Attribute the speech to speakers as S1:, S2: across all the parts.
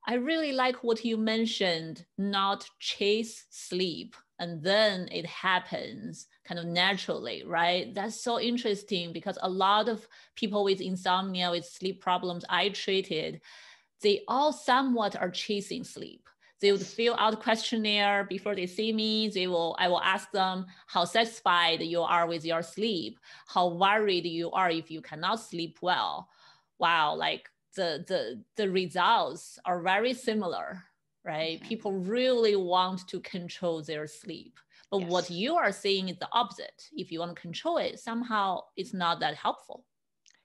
S1: I really like what you mentioned, not chase sleep and then it happens kind of naturally, right? That's so interesting because a lot of people with insomnia, with sleep problems I treated, they all somewhat are chasing sleep. They would
S2: Yes.
S1: fill out questionnaire before they see me. I will ask them how satisfied you are with your sleep, how worried you are if you cannot sleep well. Wow, like the results are very similar, right?
S2: Mm-hmm.
S1: People really want to control their sleep. But what
S2: Yes.
S1: you are saying is the opposite. If you want to control it, somehow it's not that helpful.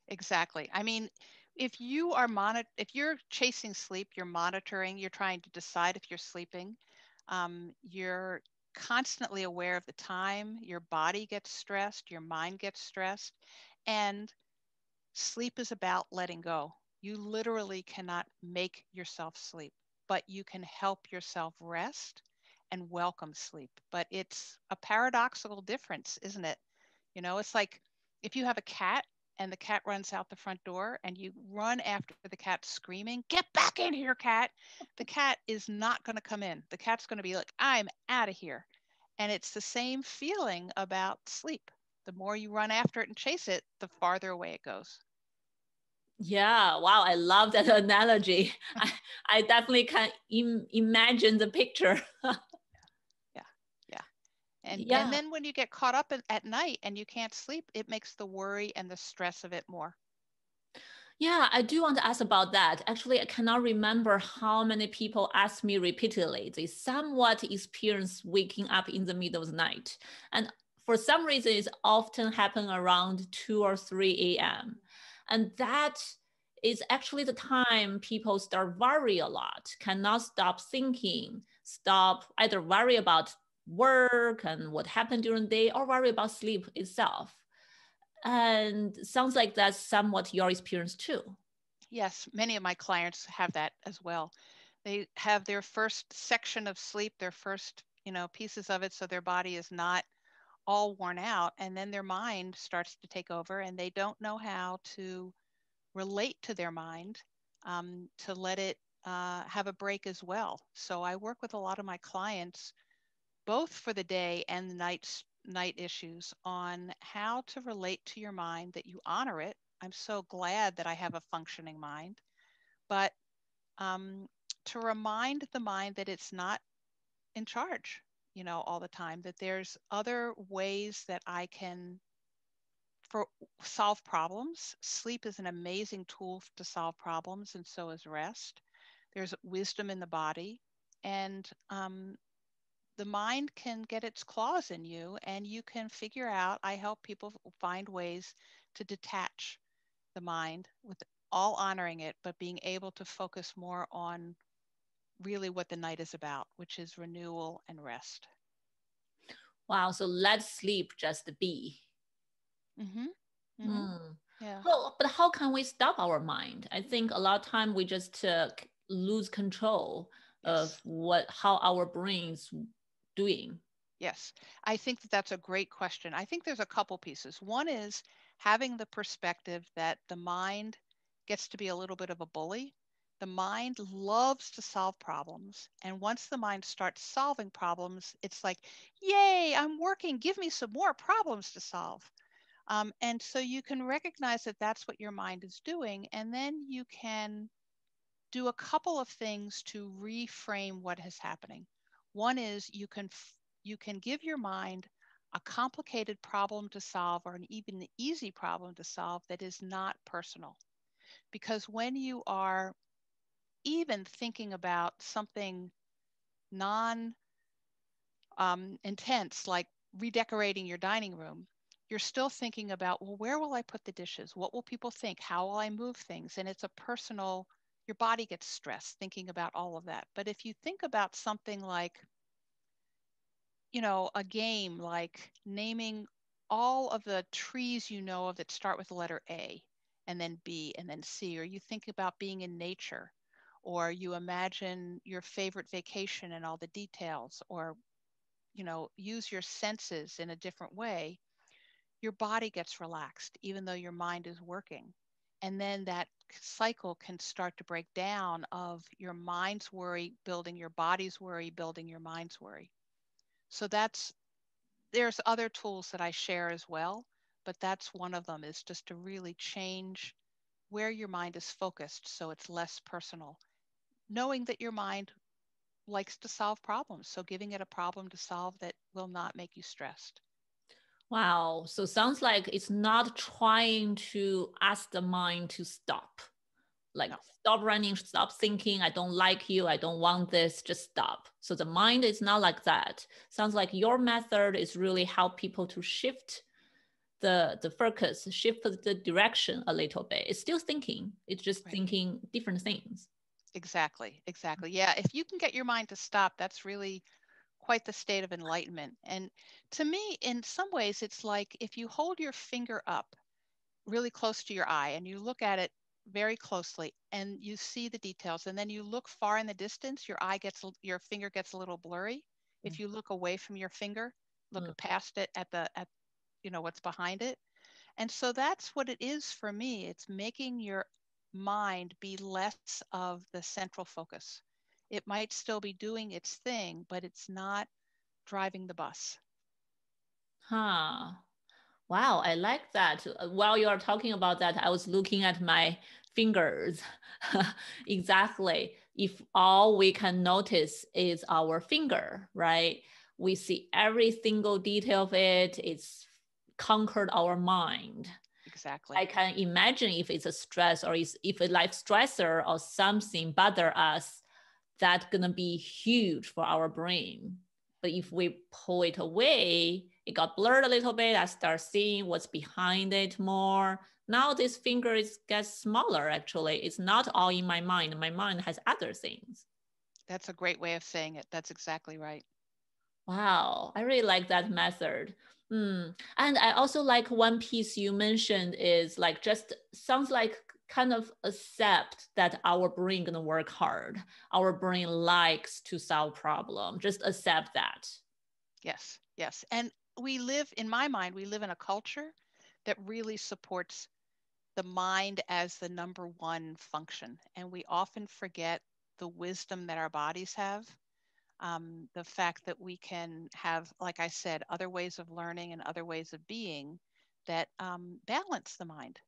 S2: Exactly. I mean, if you're chasing sleep, you're monitoring, you're trying to decide if you're sleeping. You're constantly aware of the time. Your body gets stressed, your mind gets stressed, and sleep is about letting go. You literally cannot make yourself sleep, but you can help yourself rest and welcome sleep. But it's a paradoxical difference, isn't it? It's like if you have a cat and the cat runs out the front door and you run after the cat screaming, "Get back in here, cat." The cat is not going to come in. The cat's going to be like, "I'm out of here." And it's the same feeling about sleep. The more you run after it and chase it, the farther away it goes.
S1: Yeah, wow, I love that analogy. I definitely can imagine the picture.
S2: Yeah. Yeah. And
S1: Yeah.
S2: then when you get caught up at night and you can't sleep, it makes the worry and the stress of it more.
S1: Yeah, I do want to ask about that. Actually, I cannot remember how many people ask me repeatedly. They somewhat experience waking up in the middle of the night. And for some reason, it's often happen around 2 or 3 a.m. And that is actually the time people start worry a lot, cannot stop thinking, stop either worry about work and what happened during the day or worry about sleep itself. And sounds like that's somewhat your experience too.
S2: Yes, many of my clients have that as well. They have their first section of sleep, their first, pieces of it, so their body is not all worn out, and then their mind starts to take over, and they don't know how to relate to their mind, to let it have a break as well. So I work with a lot of my clients, both for the day and the night issues, on how to relate to your mind, that you honor it. I'm so glad that I have a functioning mind, but um, to remind the mind that it's not in charge, all the time, that there's other ways that I can for solve problems. Sleep is an amazing tool to solve problems, and so is rest. There's wisdom in the body, and the mind can get its claws in you, and you can figure out. I help people find ways to detach the mind with all honoring it, but being able to focus more on really what the night is about, which is renewal and rest.
S1: Wow, so let sleep just be.
S2: Mm-hmm. Mm-hmm.
S1: Hmm.
S2: Yeah.
S1: Well, but how can we stop our mind? I think a lot of time we just lose control of
S2: Yes.
S1: how our brains doing.
S2: Yes. I think that that's a great question. I think there's a couple pieces. One is having the perspective that the mind gets to be a little bit of a bully. The mind loves to solve problems. And once the mind starts solving problems, it's like, yay, I'm working. Give me some more problems to solve. And so you can recognize that that's what your mind is doing. And then you can do a couple of things to reframe what is happening. One is you can give your mind a complicated problem to solve, or an even easy problem to solve, that is not personal. Because when you are even thinking about something non intense, like redecorating your dining room, you're still thinking about, well, where will I put the dishes? What will people think? How will I move things? And it's a personal, your body gets stressed thinking about all of that. But if you think about something like, a game like naming all of the trees of that start with the letter A, and then B, and then C, or you think about being in nature, or you imagine your favorite vacation and all the details, or use your senses in a different way, your body gets relaxed, even though your mind is working. And then that cycle can start to break down of your mind's worry, building your body's worry, building your mind's worry. So there's other tools that I share as well, but that's one of them is just to really change where your mind is focused so it's less personal. Knowing that your mind likes to solve problems, so giving it a problem to solve that will not make you stressed.
S1: Wow. So sounds like it's not trying to ask the mind to stop. Like
S2: No,
S1: stop running, stop thinking, I don't like you, I don't want this, just stop. So the mind is not like that. Sounds like your method is really help people to shift the focus, shift the direction a little bit. It's still thinking, it's just
S2: right.
S1: thinking different things.
S2: Exactly. Exactly. Yeah. If you can get your mind to stop, that's really quite the state of enlightenment. And to me, in some ways, it's like if you hold your finger up really close to your eye and you look at it very closely and you see the details, and then you look far in the distance, your finger gets a little blurry. If you look away from your finger, look
S1: Mm.
S2: past it at what's behind it. And so that's what it is for me. It's making your mind be less of the central focus. It might still be doing its thing, but it's not driving the bus.
S1: Huh. Wow, I like that. While you are talking about that, I was looking at my fingers. Exactly. If all we can notice is our finger, right? We see every single detail of it. It's conquered our mind. I
S2: Exactly.
S1: can imagine if it's a stress or if a life stressor or something bother us, that's gonna be huge for our brain. But if we pull it away, it got blurred a little bit. I start seeing what's behind it more. Now this finger gets smaller. Actually, it's not all in my mind. My mind has other things.
S2: That's a great way of saying it. That's exactly right.
S1: Wow, I really like that method. And I also like one piece you mentioned is like just sounds like kind of accept that our brain gonna work hard. Our brain likes to solve problem. Just accept that.
S2: Yes, yes. And in my mind, we live in a culture that really supports the mind as the number one function. And we often forget the wisdom that our bodies have, the fact that we can have, like I said, other ways of learning and other ways of being that balance the mind.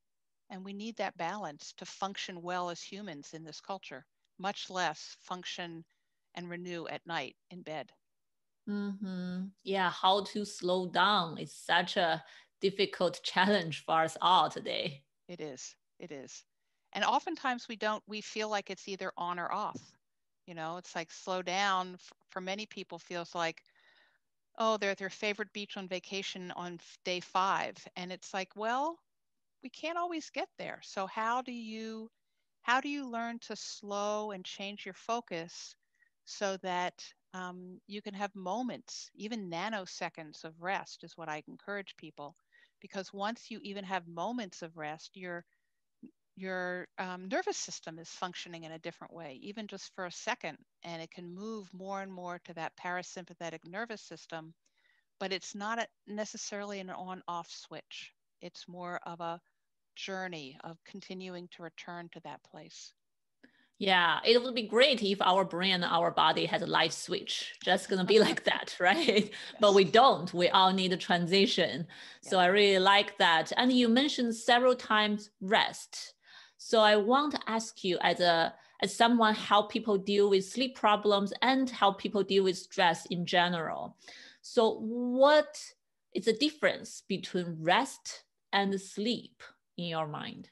S2: And we need that balance to function well as humans in this culture, much less function and renew at night in bed.
S1: Yeah, how to slow down is such a difficult challenge for us all today.
S2: It is. It is. And oftentimes we feel like it's either on or off. It's like slow down for many people feels like, oh, they're at their favorite beach on vacation on day 5. And it's like, well, we can't always get there. So how do you learn to slow and change your focus so that you can have moments, even nanoseconds of rest is what I encourage people. Because once you even have moments of rest, your nervous system is functioning in a different way, even just for a second, and it can move more and more to that parasympathetic nervous system. But it's not necessarily an on-off switch. It's more of a journey of continuing to return to that place.
S1: Yeah, it would be great if our brain and our body had a light switch, just gonna be like that, right? But
S2: Yes.
S1: we don't. We all need a transition.
S2: Yep.
S1: So I really like that. And you mentioned several times rest. So I want to ask you, as someone help people deal with sleep problems and help people deal with stress in general. So what is the difference between rest and sleep in your mind?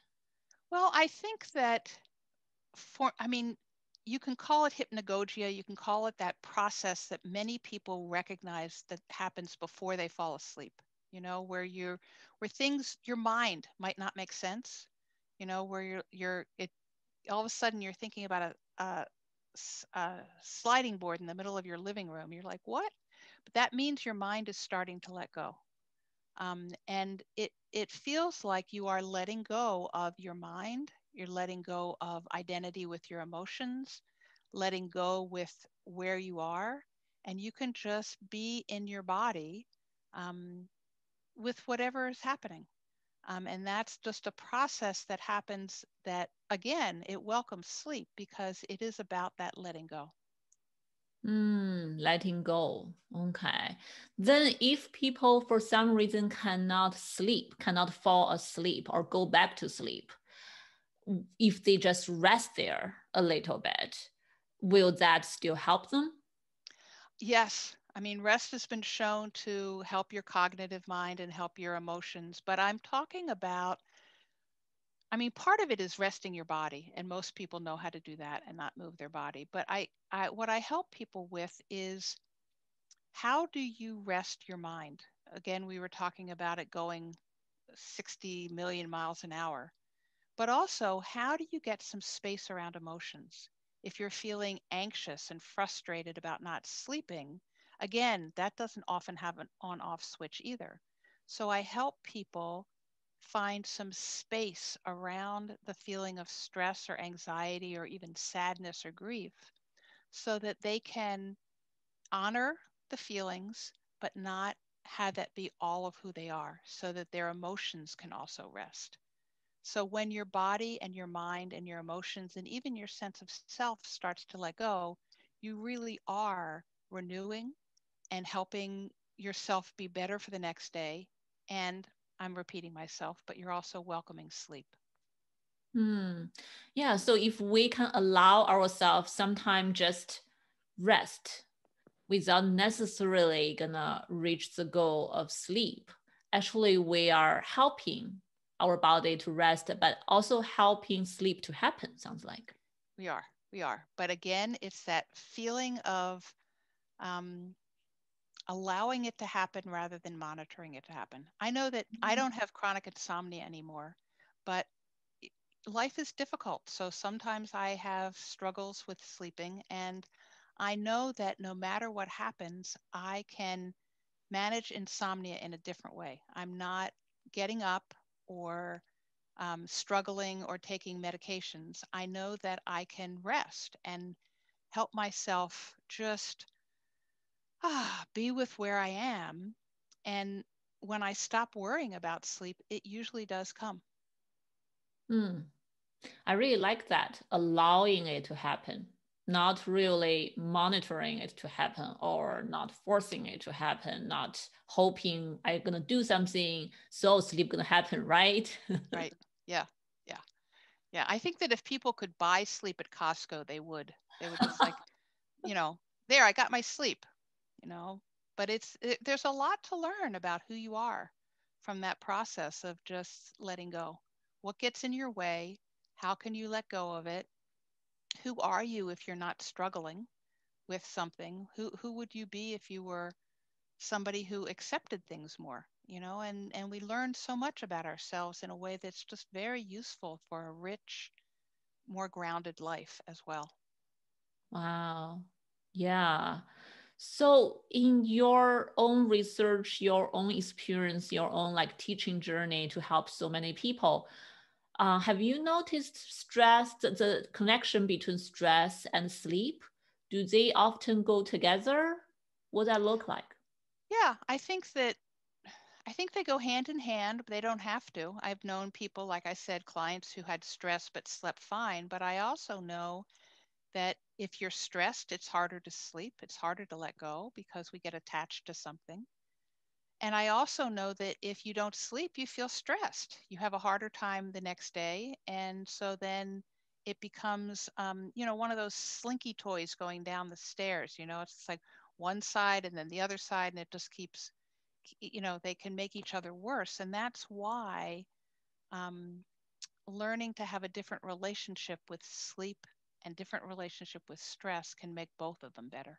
S2: Well, I think that I mean, you can call it hypnagogia, you can call it that process that many people recognize that happens before they fall asleep, where your mind might not make sense, where all of a sudden you're thinking about a sliding board in the middle of your living room. You're like, what? But that means your mind is starting to let go. And it feels like you are letting go of your mind. You're letting go of identity with your emotions, letting go with where you are, and you can just be in your body um, with whatever is happening. And that's just a process that happens that, again, it welcomes sleep because it is about that letting go.
S1: Letting go. Okay. Then if people for some reason cannot sleep, cannot fall asleep or go back to sleep, if they just rest there a little bit, will that still help them?
S2: Yes. I mean, rest has been shown to help your cognitive mind and help your emotions, but I'm talking about, I mean, part of it is resting your body, and most people know how to do that and not move their body. But what I help people with is, how do you rest your mind? Again, we were talking about it going 60 million miles an hour. But also, how do you get some space around emotions? If you're feeling anxious and frustrated about not sleeping, again, that doesn't often have an on off switch either. So I help people find some space around the feeling of stress or anxiety or even sadness or grief so that they can honor the feelings, but not have that be all of who they are, so that their emotions can also rest. So when your body and your mind and your emotions and even your sense of self starts to let go, you really are renewing and helping yourself be better for the next day. And I'm repeating myself, but you're also welcoming sleep.
S1: Hmm. Yeah. So if we can allow ourselves sometime just rest without necessarily gonna reach the goal of sleep, actually we are helping our body to rest, but also helping sleep to happen, sounds like.
S2: We are, we are. But again, it's that feeling of um, allowing it to happen rather than monitoring it to happen. I know that I don't have chronic insomnia anymore, but life is difficult. So sometimes I have struggles with sleeping, and I know that no matter what happens, I can manage insomnia in a different way. I'm not getting up or struggling or taking medications. I know that I can rest and help myself just be with where I am. And when I stop worrying about sleep, it usually does come.
S1: Hmm. I really like that, allowing it to happen, not really monitoring it to happen or not forcing it to happen, not hoping I'm gonna do something so sleep gonna happen, right?
S2: Right. Yeah. Yeah. Yeah. I think that if people could buy sleep at Costco, they would. They would just like, you know, there, I got my sleep, you know. But there's a lot to learn about who you are from that process of just letting go. What gets in your way? How can you let go of it? Who are you if you're not struggling with something? Who would you be if you were somebody who accepted things more? And we learn so much about ourselves in a way that's just very useful for a rich, more grounded life as well.
S1: Wow. Yeah. So in your own research, your own experience, your own like teaching journey to help so many people, have you noticed stress, the connection between stress and sleep? Do they often go together? What that look like?
S2: Yeah, I think they go hand in hand, but they don't have to. I've known people, like I said, clients who had stress but slept fine. But I also know that if you're stressed, it's harder to sleep, it's harder to let go because we get attached to something. And I also know that if you don't sleep, you feel stressed. You have a harder time the next day. And so then it becomes, one of those slinky toys going down the stairs. It's like one side and then the other side, and it just keeps, they can make each other worse. And that's why um, learning to have a different relationship with sleep and different relationship with stress can make both of them better.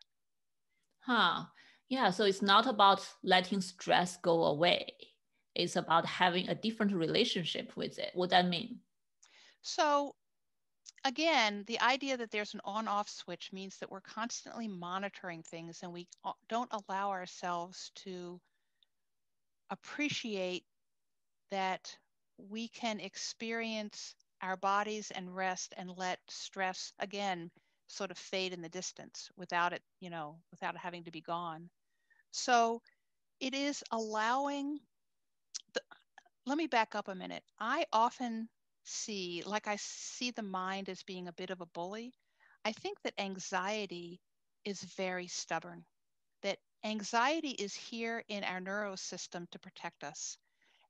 S1: Huh. Yeah, so it's not about letting stress go away. It's about having a different relationship with it. What that mean?
S2: So again, the idea that there's an on off switch means that we're constantly monitoring things and we don't allow ourselves to appreciate that we can experience our bodies and rest and let stress again sort of fade in the distance without it, without it having to be gone. So it is allowing let me back up a minute. I often see, like, I see the mind as being a bit of a bully. I think that anxiety is very stubborn, that anxiety is here in our neurosystem to protect us.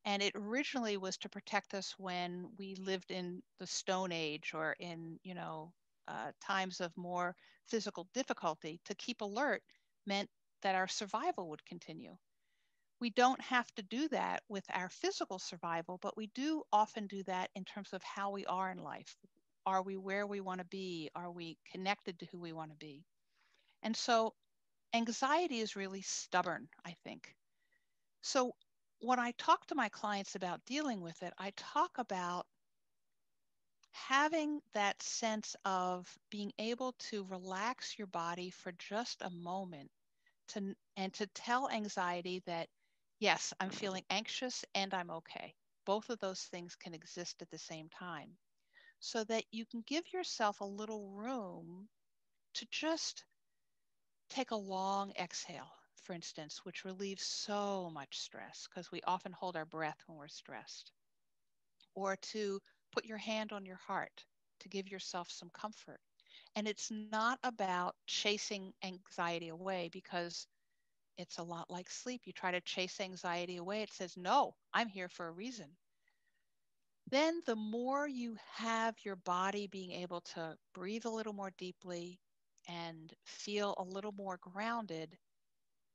S2: And it originally was to protect us when we lived in the Stone Age or in, times of more physical difficulty. To keep alert meant that our survival would continue. We don't have to do that with our physical survival, but we do often do that in terms of how we are in life. Are we where we want to be? Are we connected to who we want to be? And so anxiety is really stubborn, I think. So when I talk to my clients about dealing with it, I talk about having that sense of being able to relax your body for just a moment and to tell anxiety that yes, I'm feeling anxious and I'm okay. Both of those things can exist at the same time so that you can give yourself a little room to just take a long exhale, for instance, which relieves so much stress because we often hold our breath when we're stressed, or to put your hand on your heart to give yourself some comfort. And it's not about chasing anxiety away because it's a lot like sleep. You try to chase anxiety away, it says, no, I'm here for a reason. Then the more you have your body being able to breathe a little more deeply and feel a little more grounded,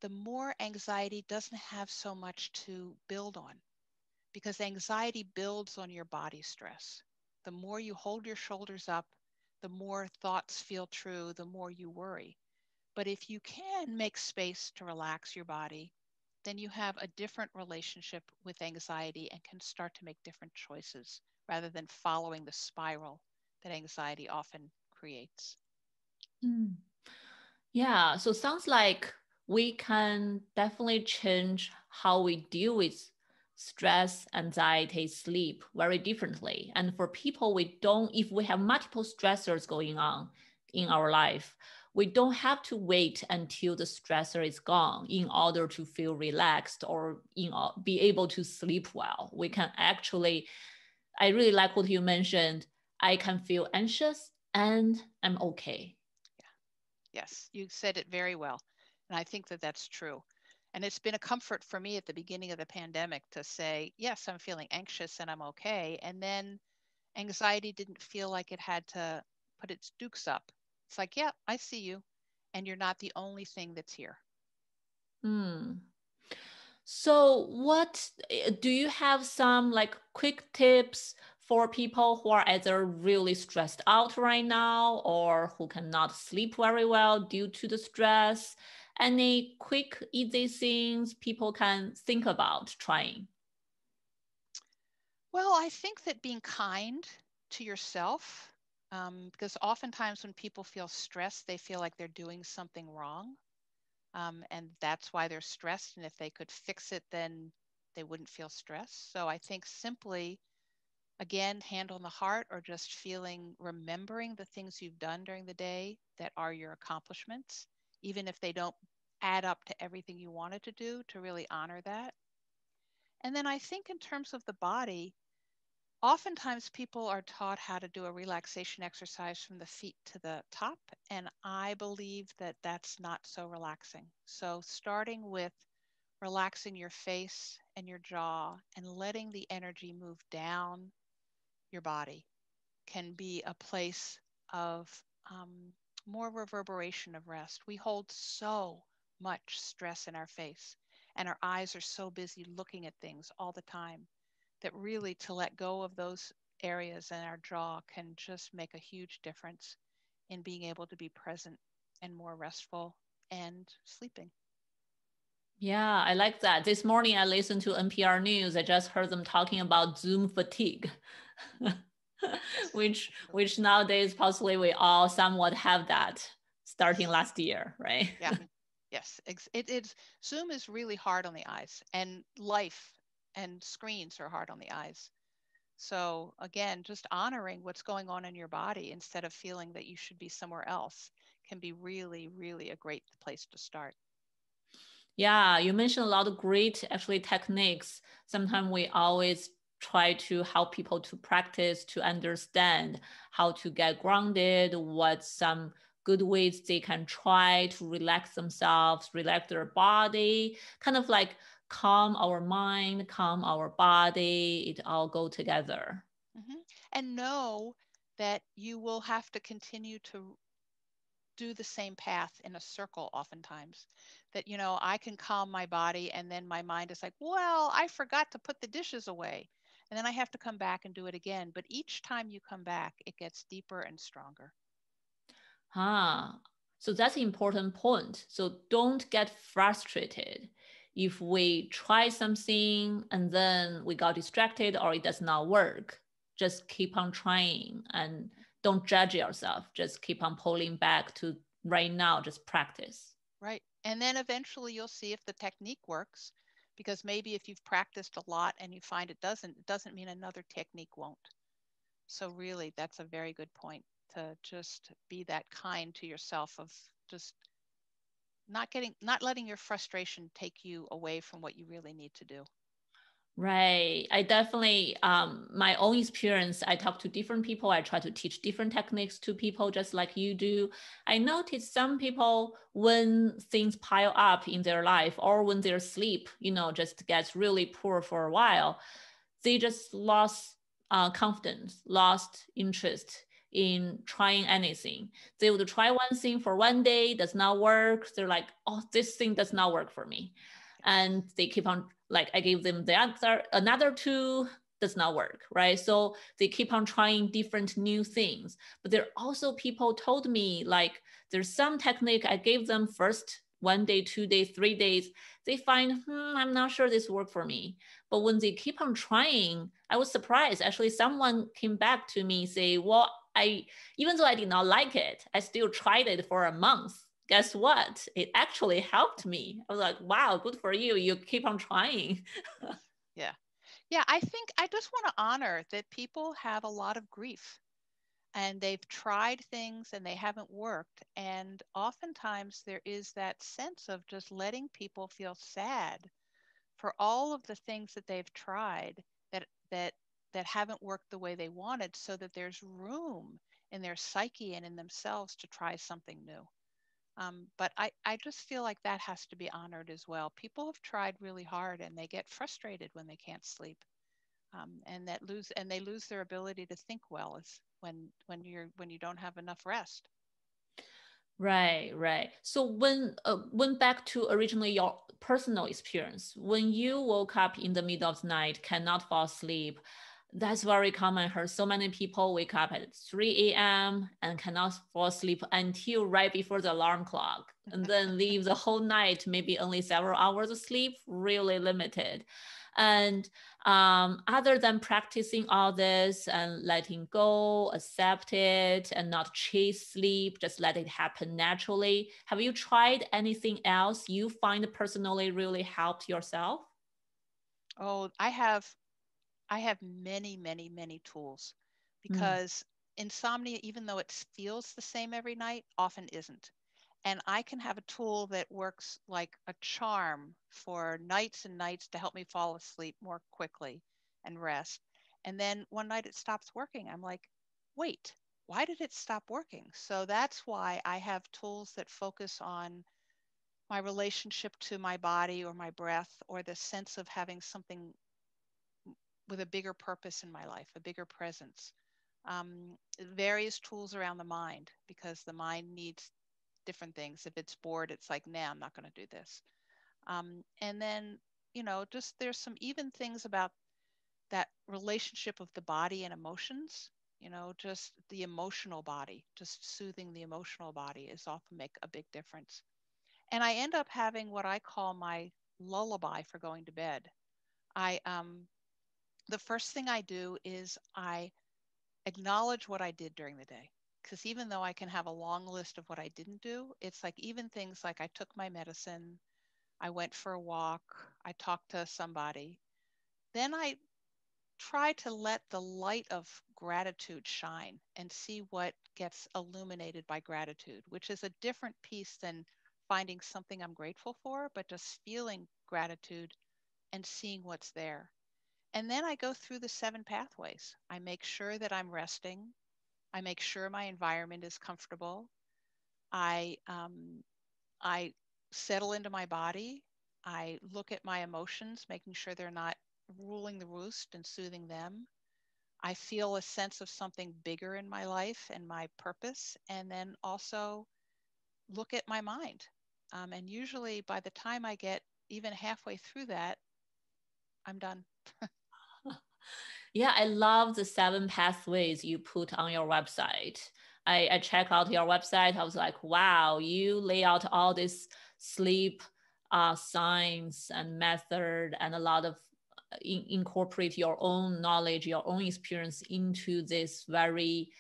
S2: the more anxiety doesn't have so much to build on because anxiety builds on your body stress. The more you hold your shoulders up, the more thoughts feel true, the more you worry. But if you can make space to relax your body, then you have a different relationship with anxiety and can start to make different choices rather than following the spiral that anxiety often creates.
S1: Mm. Yeah, so sounds like we can definitely change how we deal with stress, anxiety, sleep very differently. And for people we don't, if we have multiple stressors going on in our life, we don't have to wait until the stressor is gone in order to feel relaxed or be able to sleep well. We can actually, I really like what you mentioned. I can feel anxious and I'm okay.
S2: Yes, you said it very well. And I think that that's true. And it's been a comfort for me at the beginning of the pandemic to say, yes, I'm feeling anxious and I'm okay. And then anxiety didn't feel like it had to put its dukes up. It's like, yeah, I see you. And you're not the only thing that's here.
S1: Hmm. So, what do you have some like quick tips for people who are either really stressed out right now or who cannot sleep very well due to the stress? Any quick, easy things people can think about trying?
S2: Well, I think that being kind to yourself, because oftentimes when people feel stressed, they feel like they're doing something wrong. And that's why they're stressed. And if they could fix it, then they wouldn't feel stressed. So I think simply, again, hand on the heart or just remembering the things you've done during the day that are your accomplishments, even if they don't add up to everything you wanted to do, to really honor that. And then I think in terms of the body, oftentimes people are taught how to do a relaxation exercise from the feet to the top, and I believe that that's not so relaxing. So starting with relaxing your face and your jaw and letting the energy move down your body can be a place of um, more reverberation of rest. We hold so much stress in our face, and our eyes are so busy looking at things all the time that really to let go of those areas in our jaw can just make a huge difference in being able to be present and more restful and sleeping.
S1: Yeah, I like that. This morning I listened to NPR News. I just heard them talking about Zoom fatigue,
S2: Yes,
S1: which
S2: absolutely.
S1: nowadays possibly we all somewhat have that starting last year, right?
S2: Yeah. Yes. It's Zoom is really hard on the eyes, and life and screens are hard on the eyes. So again, just honoring what's going on in your body instead of feeling that you should be somewhere else can be really, really a great place to start.
S1: Yeah, you mentioned a lot of great actually techniques. Sometimes we always try to help people to practice to understand how to get grounded, what some good ways they can try to relax themselves, relax their body, kind of like calm our mind, calm our body. It all go together.
S2: Hmm. And know that you will have to continue to do the same path in a circle oftentimes. That, I can calm my body and then my mind is like, well, I forgot to put the dishes away. And then I have to come back and do it again. But each time you come back, it gets deeper and stronger.
S1: Ah, so that's an important point. So don't get frustrated if we try something and then we got distracted or it does not work. Just keep on trying and don't judge yourself. Just keep on pulling back to right now, just practice.
S2: Right. And then eventually you'll see if the technique works, because maybe if you've practiced a lot and you find it doesn't mean another technique won't. So really, that's a very good point, to just be that kind to yourself, of just not letting your frustration take you away from what you really need to do.
S1: Right. I definitely, my own experience, I talk to different people. I try to teach different techniques to people just like you do. I noticed some people, when things pile up in their life or when their sleep, just gets really poor for a while, they just lost confidence, lost interest in trying anything. They would try one thing for one day, does not work. They're like, oh, this thing does not work for me. And they keep on, like, I gave them the answer, another two, does not work, right? So they keep on trying different new things. But there are also people told me, like, there's some technique I gave them first 1 day, 2 days, 3 days, they find, I'm not sure this worked for me. But when they keep on trying, I was surprised. Actually, someone came back to me say, well, even though I did not like it, I still tried it for a month. Guess what? It actually helped me. I was like, wow, good for you. You keep on trying.
S2: Yeah. Yeah. I think I just want to honor that people have a lot of grief and they've tried things and they haven't worked. And oftentimes there is that sense of just letting people feel sad for all of the things that they've tried that that that haven't worked the way they wanted, so that there's room in their psyche and in themselves to try something new. But I just feel like that has to be honored as well. People have tried really hard and they get frustrated when they can't sleep, and they lose their ability to think well, as when you don't have enough rest.
S1: Right, right. So when back to originally your personal experience, when you woke up in the middle of the night, cannot fall asleep, that's very common. I heard so many people wake up at 3 a.m. and cannot fall asleep until right before the alarm clock, and then leave the whole night, maybe only several hours of sleep, really limited. And other than practicing all this and letting go, accept it, and not chase sleep, just let it happen naturally. Have you tried anything else you find personally really helped yourself?
S2: Oh, I have many, many, many tools,
S1: Mm.
S2: because insomnia, even though it feels the same every night, often isn't. And I can have a tool that works like a charm for nights and nights to help me fall asleep more quickly and rest. And then one night it stops working. I'm like, wait, why did it stop working? So that's why I have tools that focus on my relationship to my body or my breath, or the sense of having something with a bigger purpose in my life, a bigger presence. Various tools around the mind, because the mind needs different things. If it's bored, it's like, nah, I'm not going to do this. And then, just there's some even things about that relationship of the body and emotions. Just the emotional body, just soothing the emotional body is often make a big difference. And I end up having what I call my lullaby for going to bed. I The first thing I do is I acknowledge what I did during the day. Because even though I can have a long list of what I didn't do, it's like even things like I took my medicine, I went for a walk, I talked to somebody. Then I try to let the light of gratitude shine and see what gets illuminated by gratitude, which is a different piece than finding something I'm grateful for, but just feeling gratitude and seeing what's there. And then I go through the 7 pathways. I make sure that I'm resting. I make sure my environment is comfortable. I I settle into my body. I look at my emotions, making sure they're not ruling the roost and soothing them. I feel a sense of something bigger in my life and my purpose, and then also look at my mind. And usually, by the time I get even halfway through that, I'm done.
S1: Yeah, I love the 7 pathways you put on your website. I check out your website. I was like, wow, you lay out all this sleep science and method and a lot of incorporate your own knowledge, your own experience into this very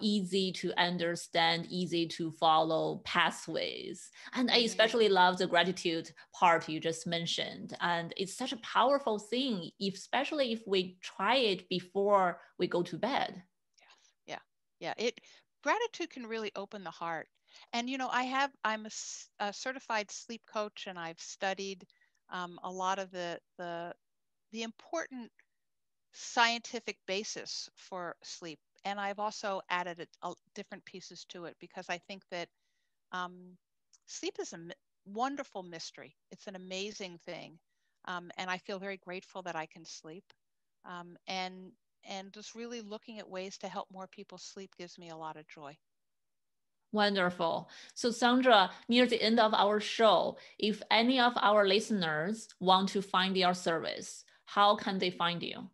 S1: easy to understand, easy to follow pathways. And I
S2: Mm-hmm.
S1: especially love the gratitude part you just mentioned. And it's such a powerful thing, especially if we try it before we go to bed.
S2: Yes. Yeah. Yeah. It Gratitude can really open the heart. And I'm a certified sleep coach, and I've studied a lot of the important scientific basis for sleep. And I've also added different pieces to it because I think that um, sleep is a wonderful mystery. It's an amazing thing, and I feel very grateful that I can sleep. Um, and and just really looking at ways to help more people sleep gives me a lot of joy.
S1: Wonderful. So, Sandra, near the end of our show, if any of our listeners want to find your service, how can they find you?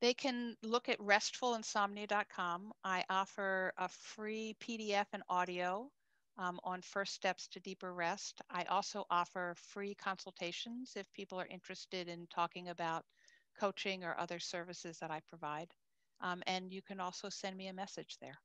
S2: They can look at restfulinsomnia.com. I offer a free PDF and audio on first steps to deeper rest. I also offer free consultations if people are interested in talking about coaching or other services that I provide. And you can also send me a message there.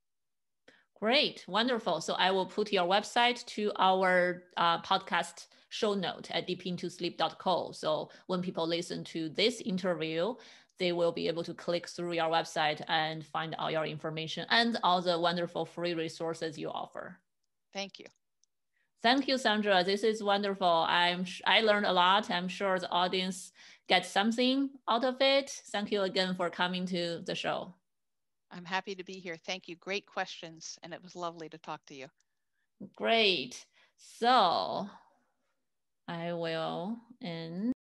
S1: Great, wonderful. So I will put your website to our podcast show note at deepintosleep.co. So when people listen to this interview, they will be able to click through your website and find all your information and all the wonderful free resources you offer.
S2: Thank you.
S1: Thank you, Sandra. This is wonderful. I learned a lot. I'm sure the audience gets something out of it. Thank you again for coming to the show.
S2: I'm happy to be here. Thank you. Great questions. And it was lovely to talk to you.
S1: Great. So I will end.